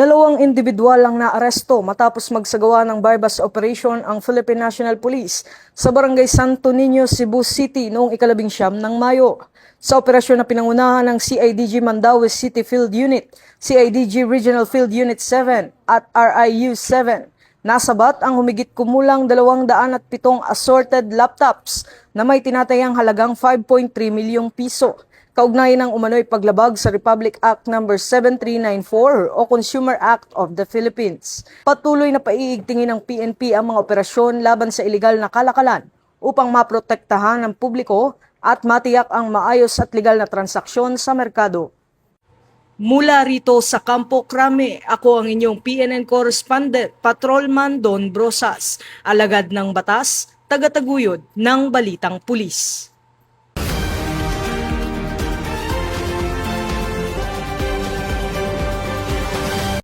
Dalawang individual ang naaresto matapos magsagawa ng bypass operation ang Philippine National Police sa Barangay Santo Niño, Cebu City noong 19 ng Mayo. Sa operasyon na pinangunahan ng CIDG Mandaue City Field Unit, CIDG Regional Field Unit 7 at RIU 7, nasabat ang humigit kumulang 207 assorted laptops na may tinatayang halagang 5.3 milyong piso. Kaugnay ng umano'y paglabag sa Republic Act No. 7394 o Consumer Act of the Philippines. Patuloy na paiigtingin ng PNP ang mga operasyon laban sa ilegal na kalakalan upang maprotektahan ng publiko at matiyak ang maayos at legal na transaksyon sa merkado. Mula rito sa Campo Crame, ako ang inyong PNN correspondent, Patrolman Don Brosas, alagad ng batas, tagataguyod ng Balitang Pulis.